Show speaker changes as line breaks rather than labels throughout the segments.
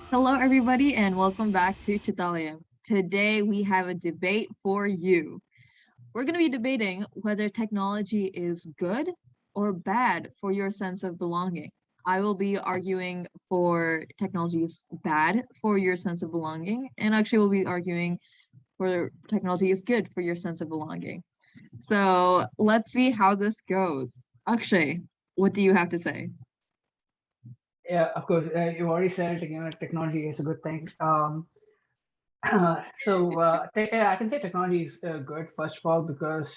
Hello, everybody, and welcome back to Chitalayam. Today, we have a debate for you. We're going to be debating whether technology is good or bad for your sense of belonging. I will be arguing for technology is bad for your sense of belonging, and Akshay will be arguing for technology is good for your sense of belonging. So let's see how this goes. Akshay, what do you have to say?
Yeah, of course. You already said technology is a good thing. I can say technology is good first of all because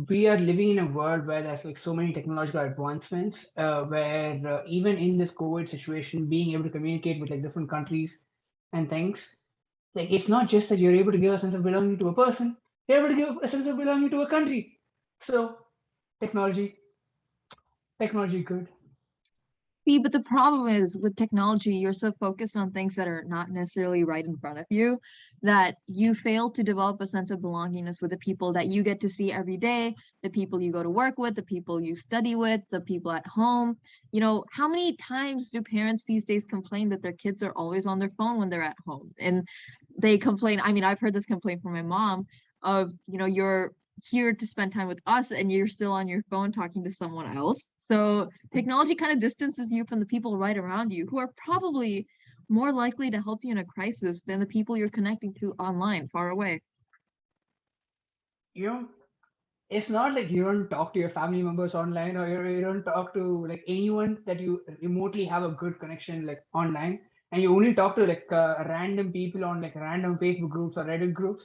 we are living in a world where there's like so many technological advancements. Where even in this COVID situation, being able to communicate with like different countries and things, like it's not just that you're able to give a sense of belonging to a person, you're able to give a sense of belonging to a country. So technology, technology, good.
See, but the problem is with technology, you're so focused on things that are not necessarily right in front of you that you fail to develop a sense of belongingness with the people that you get to see every day, the people you go to work with, the people you study with, the people at home. How many times do parents these days complain that their kids are always on their phone when they're at home? And they complain, I mean, I've heard this complaint from my mom of, you're here to spend time with us and you're still on your phone talking to someone else. So technology kind of distances you from the people right around you who are probably more likely to help you in a crisis than the people you're connecting to online far away.
You know, it's not like you don't talk to your family members online or you don't talk to like anyone that you remotely have a good connection like online, and you only talk to like random people on like random Facebook groups or Reddit groups.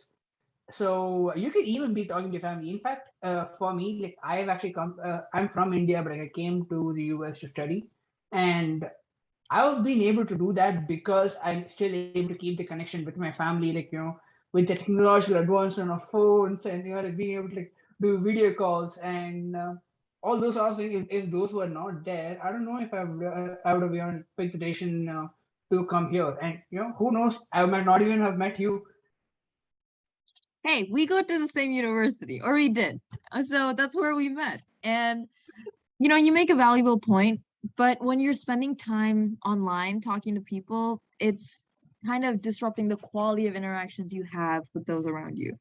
So you could even be talking to your family. In fact, for me, like I've actually come, I'm from India, but like, I came to the US to study, and I've been able to do that because I'm still able to keep the connection with my family, like with the technological advancement of phones and like being able to like do video calls and all those sort of things. If those were not there, I don't know if I would have picked the decision to come here. And who knows? I might not even have met you.
Hey, we go to the same university, or we did. So that's where we met. And you make a valuable point, but when you're spending time online talking to people, it's kind of disrupting the quality of interactions you have with those around you.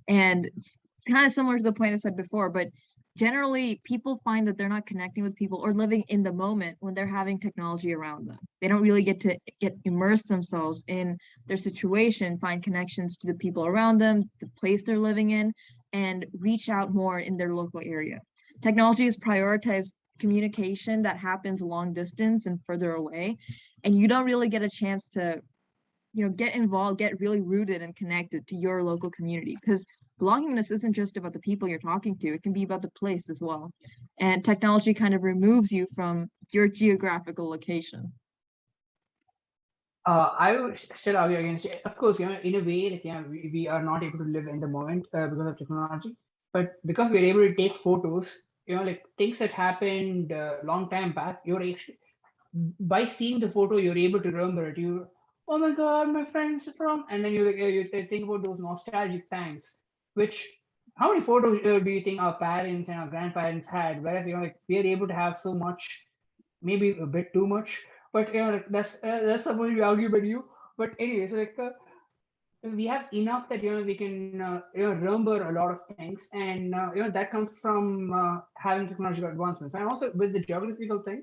And it's kind of similar to the point I said before, but generally people find that they're not connecting with people or living in the moment when they're having technology around them. They don't really get to get immerse themselves in their situation, find connections to the people around them, the place they're living in, and reach out more in their local area. Technology has prioritized communication that happens long distance and further away, and you don't really get a chance to get involved, get really rooted and connected to your local community, because belongingness isn't just about the people you're talking to, it can be about the place as well. And technology kind of removes you from your geographical location.
I would still argue against it. Of course, in a way, like we are not able to live in the moment because of technology, but because we're able to take photos, like things that happened long time back, you're actually by seeing the photo, you're able to remember it. You, oh my God, my friends are from, and then you think about those nostalgic times. Which, how many photos do you think our parents and our grandparents had? Whereas like we are able to have so much, maybe a bit too much. But like that's supposed to be argued by you. But anyways, like we have enough that we can remember a lot of things, and that comes from having technological advancements, and also with the geographical thing.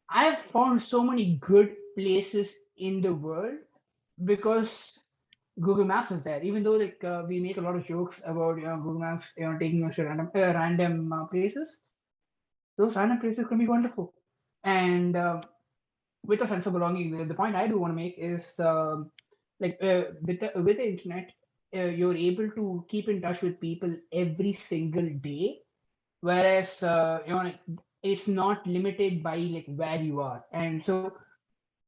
I've found so many good places in the world because Google Maps is there. Even though like we make a lot of jokes about Google Maps taking us to random places, those random places can be wonderful. And with a sense of belonging, the point I do want to make is like with the internet, you're able to keep in touch with people every single day, whereas like, it's not limited by like where you are, and so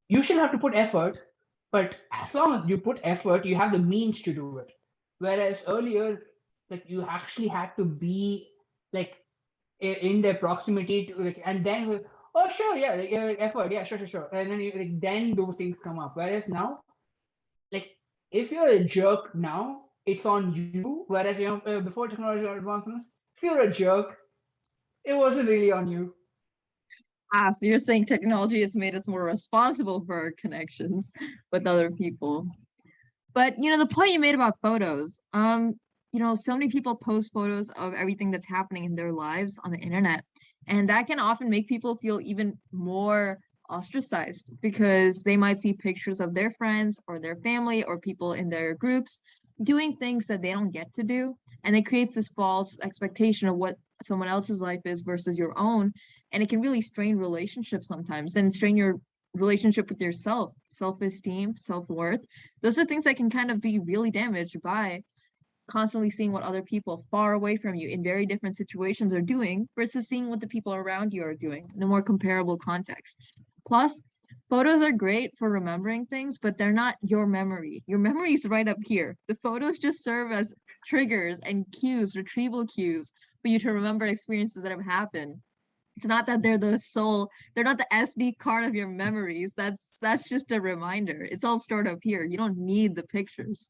you still have to put effort, but as long as you put effort, you have the means to do it. Whereas earlier, like you actually had to be like in their proximity to like, and then like, oh sure, yeah, like, effort, yeah, sure, and then like then those things come up. Whereas now, like if you're a jerk now, it's on you. Whereas before technological advancements, if you're a jerk, it wasn't really on you.
Ah, so you're saying technology has made us more responsible for our connections with other people. But the point you made about photos, so many people post photos of everything that's happening in their lives on the internet, and that can often make people feel even more ostracized because they might see pictures of their friends or their family or people in their groups doing things that they don't get to do, and it creates this false expectation of what someone else's life is versus your own, and it can really strain relationships sometimes and strain your relationship with yourself, self-esteem, self-worth. Those are things that can kind of be really damaged by constantly seeing what other people far away from you in very different situations are doing versus seeing what the people around you are doing in a more comparable context. Plus, photos are great for remembering things, but they're not your memory. Your memory is right up here. The photos just serve as triggers and cues, retrieval cues for you to remember experiences that have happened. It's not that they're the soul, they're not the SD card of your memories. That's just a reminder. It's all stored up here. You don't need the pictures.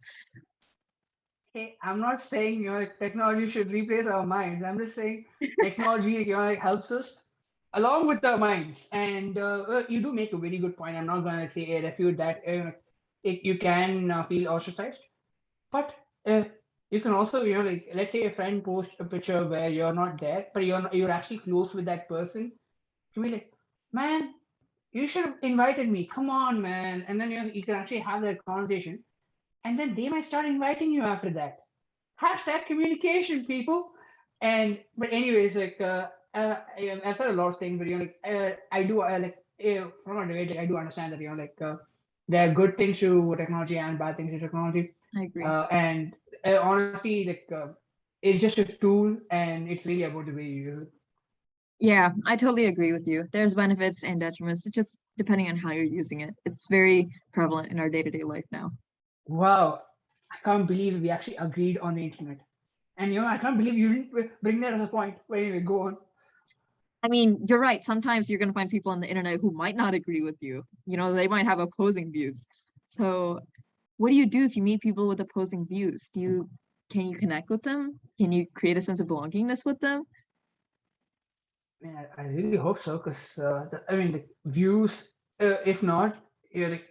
Hey, I'm not saying like, technology should replace our minds. I'm just saying technology like, helps us along with our minds. And you do make a very good point. I'm not gonna say refute that. You can feel ostracized, but you can also like let's say a friend posts a picture where you're not there, but you're actually close with that person. You be like, man, you should have invited me. Come on, man. And then you can actually have that conversation, and then they might start inviting you after that. Hashtag communication, people. And but anyways, like I've said a lot of things, but like I do like from a debate, like, I do understand that like there are good things to technology and bad things to technology,
I agree.
and honestly, like it's just a tool, and it's really about the way you use it.
Yeah, I totally agree with you. There's benefits and detriments. It's just depending on how you're using it. It's very prevalent in our day-to-day life now.
Wow, I can't believe we actually agreed on the internet. And I can't believe you didn't bring that as a point. But anyway, go on.
I mean, you're right. Sometimes you're going to find people on the internet who might not agree with you. They might have opposing views. So, what do you do if you meet people with opposing views? Can you connect with them? Can you create a sense of belongingness with them?
Man, I really hope so, because I mean, the views. If not, like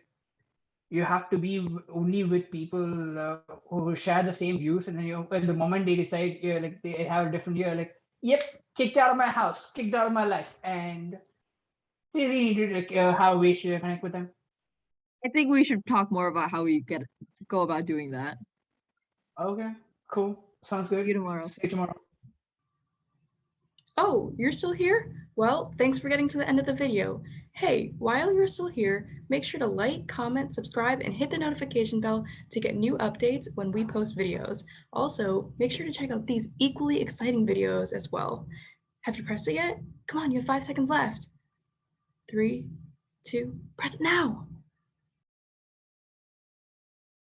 you have to be only with people who share the same views, and then when the moment they decide, like they have a different view, like, yep, kicked out of my house, kicked out of my life, and we really need to like have ways to connect with them.
I think we should talk more about how we go about doing that.
Okay, cool, sounds
See
good.
you tomorrow.
See you tomorrow.
Oh, you're still here? Well, thanks for getting to the end of the video. Hey, while you're still here, make sure to like, comment, subscribe, and hit the notification bell to get new updates when we post videos. Also, make sure to check out these equally exciting videos as well. Have you pressed it yet? Come on, you have 5 seconds left. 3, 2, press it now!